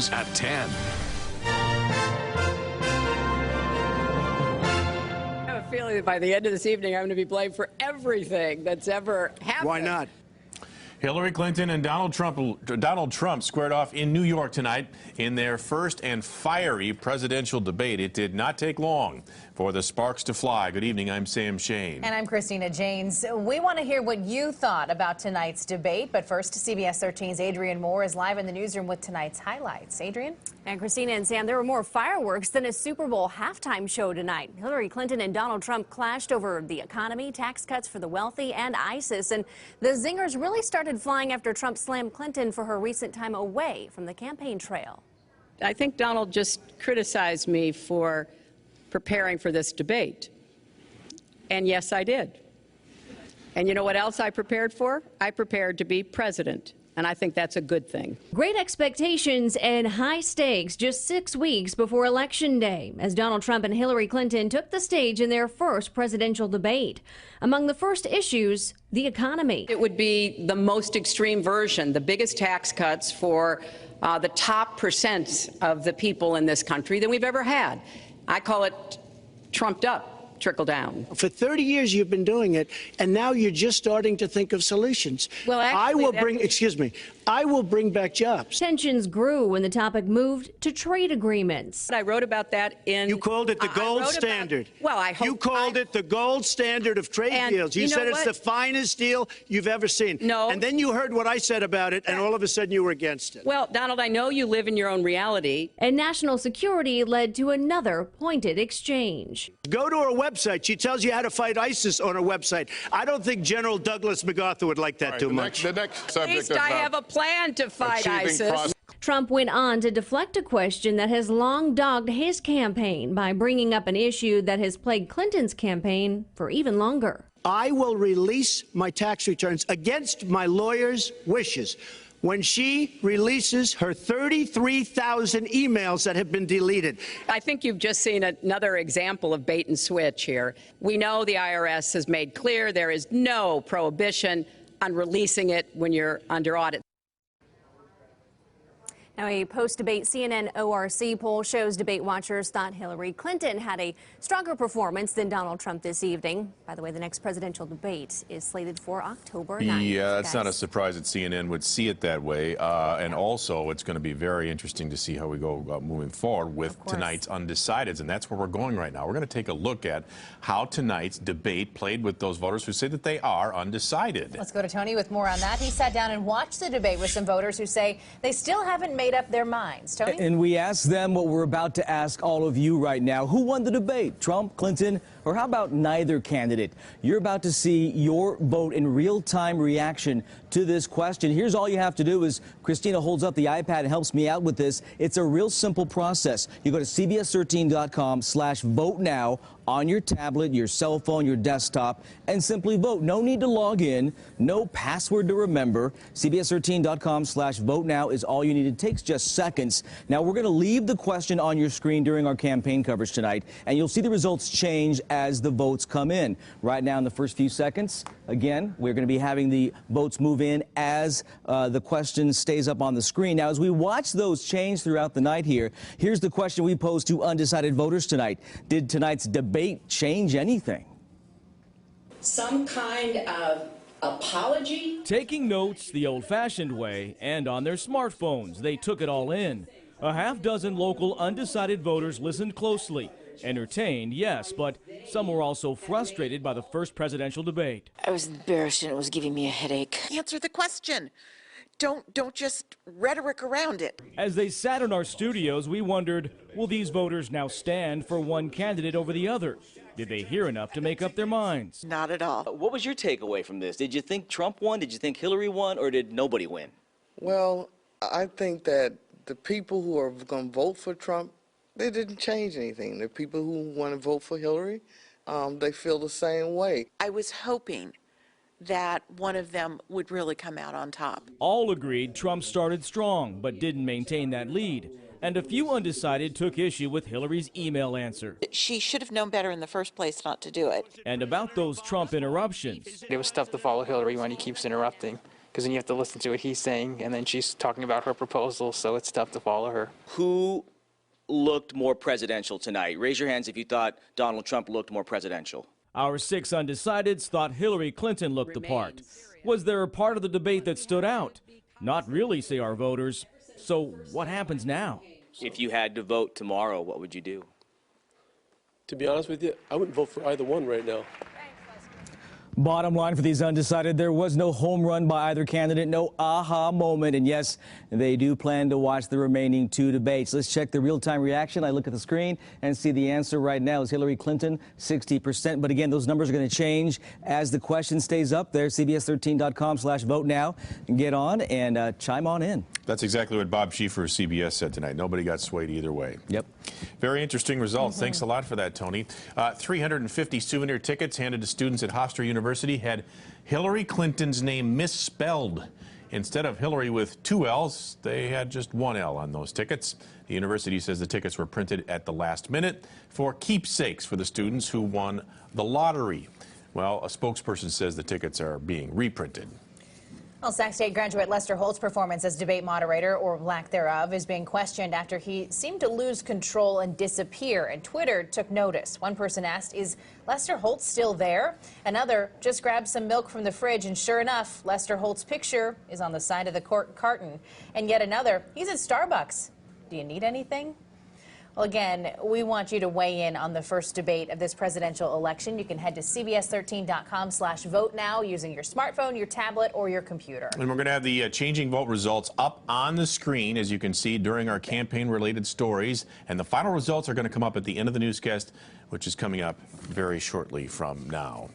News at 10. I have a feeling that by the end of this evening, I'm going to be blamed for everything that's ever happened. Why not? Hillary Clinton and Donald Trump squared off in New York tonight in their first and fiery presidential debate. It did not take long for the sparks to fly. Good evening, I'm Sam Shane. And I'm Christina Janes. We want to hear what you thought about tonight's debate. But first, CBS 13's Adrian Moore is live in the newsroom with tonight's highlights. Adrian? And Christina and Sam, there were more fireworks than a Super Bowl halftime show tonight. Hillary Clinton and Donald Trump clashed over the economy, tax cuts for the wealthy, and ISIS. And the zingers really started flying after Trump slammed Clinton for her recent time away from the campaign trail. I think Donald just criticized me for preparing for this debate. And yes, I did. And you know what else I prepared for? I prepared to be president. And I think that's a good thing. Great expectations and high stakes just 6 weeks before Election Day, as Donald Trump and Hillary Clinton took the stage in their first presidential debate. Among the first issues, the economy. It would be the most extreme version, the biggest tax cuts for the top percent of the people in this country than we've ever had. I call it trumped up. Trickle down. For 30 years you've been doing it, and now you're just starting to think of solutions. Well, actually, I will bring back jobs. Tensions grew when the topic moved to trade agreements. I wrote about that in... You called it the gold standard. You called it the gold standard of trade deals. You said it's the finest deal you've ever seen. No. And then you heard what I said about it, and all of a sudden you were against it. Well, Donald, I know you live in your own reality. And national security led to another pointed exchange. Go to her website. She tells you how to fight ISIS on her website. I don't think General Douglas MacArthur would like that too much. The next subject. At least I have a plan to fight ISIS. Trump went on to deflect a question that has long dogged his campaign by bringing up an issue that has plagued Clinton's campaign for even longer. I will release my tax returns against my lawyer's wishes when she releases her 33,000 emails that have been deleted. I think you've just seen another example of bait and switch here. We know the IRS has made clear there is no prohibition on releasing it when you're under audit. Now, a post-debate CNN ORC poll shows debate watchers thought Hillary Clinton had a stronger performance than Donald Trump this evening. By the way, the next presidential debate is slated for October 9th. Yeah, it's not a surprise that CNN would see it that way. And also, it's going to be very interesting to see how we go moving forward with tonight's undecideds. And that's where we're going right now. We're going to take a look at how tonight's debate played with those voters who say that they are undecided. Let's go to Tony with more on that. He sat down and watched the debate with some voters who say they still haven't made up their minds. Tony? And we asked them what we're about to ask all of you right now. Who won the debate? Trump, Clinton, or how about neither candidate? You're about to see your vote in real-time reaction to this question. Here's all you have to do is, Christina holds up the iPad and helps me out with this. It's a real simple process. You go to cbs13.com/vote now on your tablet, your cell phone, your desktop, and simply vote. No need to log in, no password to remember. cbs13.com/vote now is all you need. It takes just seconds. Now, we're going to leave the question on your screen during our campaign coverage tonight, and you'll see the results change as the votes come in. Right now, in the first few seconds, again, we're going to be having the votes move in as the question stays up on the screen. Now, as we watch those change throughout the night here, here's the question we posed to undecided voters tonight. Did tonight's debate change anything? Some kind of apology? Taking notes the old-fashioned way and on their smartphones. They took it all in. A half dozen local undecided voters listened closely. Entertained, yes, but some were also frustrated by the first presidential debate. I was embarrassed and it was giving me a headache. Answer the question. Don't just rhetoric around it. As they sat in our studios, we wondered, will these voters now stand for one candidate over the other? Did they hear enough to make up their minds? Not at all. What was your takeaway from this? Did you think Trump won? Did you think Hillary won? Or did nobody win? Well, I think that the people who are going to vote for Trump, they didn't change anything. The people who want to vote for Hillary, they feel the same way. I was hoping that one of them would really come out on top. All agreed Trump started strong, but didn't maintain that lead. And a few undecided took issue with Hillary's email answer. She should have known better in the first place not to do it. And about those Trump interruptions. It was tough to follow Hillary when he keeps interrupting. because then you have to listen to what he's saying, and then she's talking about her proposal, so it's tough to follow her. Who looked more presidential tonight? Raise your hands if you thought Donald Trump looked more presidential. Our 6 undecideds thought Hillary Clinton looked the part. Was there a part of the debate that stood out? Not really, say our voters. So what happens now? If you had to vote tomorrow, what would you do? To be honest with you, I wouldn't vote for either one right now. Bottom line for these undecided, there was no home run by either candidate, no aha moment. And yes, they do plan to watch the remaining 2 debates. Let's check the real-time reaction. I look at the screen and see the answer right now is Hillary Clinton, 60%. But again, those numbers are going to change as the question stays up there. CBS13.com/vote now. Get on and chime on in. That's exactly what Bob Schieffer of CBS said tonight. Nobody got swayed either way. Yep. Very interesting results. Thanks a lot for that, Tony. 350 souvenir tickets handed to students at Hofstra University had Hillary Clinton's name misspelled. Instead of Hillary with 2 L's, they had just 1 L on those tickets. The university says the tickets were printed at the last minute for keepsakes for the students who won the lottery. Well, a spokesperson says the tickets are being reprinted. Well, Sac State graduate Lester Holt's performance as debate moderator, or lack thereof, is being questioned after he seemed to lose control and disappear, and Twitter took notice. One person asked, is Lester Holt still there? Another just grabbed some milk from the fridge, and sure enough, Lester Holt's picture is on the side of the carton. And yet another, he's at Starbucks. Do you need anything? Well, again, we want you to weigh in on the first debate of this presidential election. You can head to CBS13.com/vote now using your smartphone, your tablet, or your computer. And we're going to have the changing vote results up on the screen, as you can see, during our campaign-related stories. And the final results are going to come up at the end of the newscast, which is coming up very shortly from now.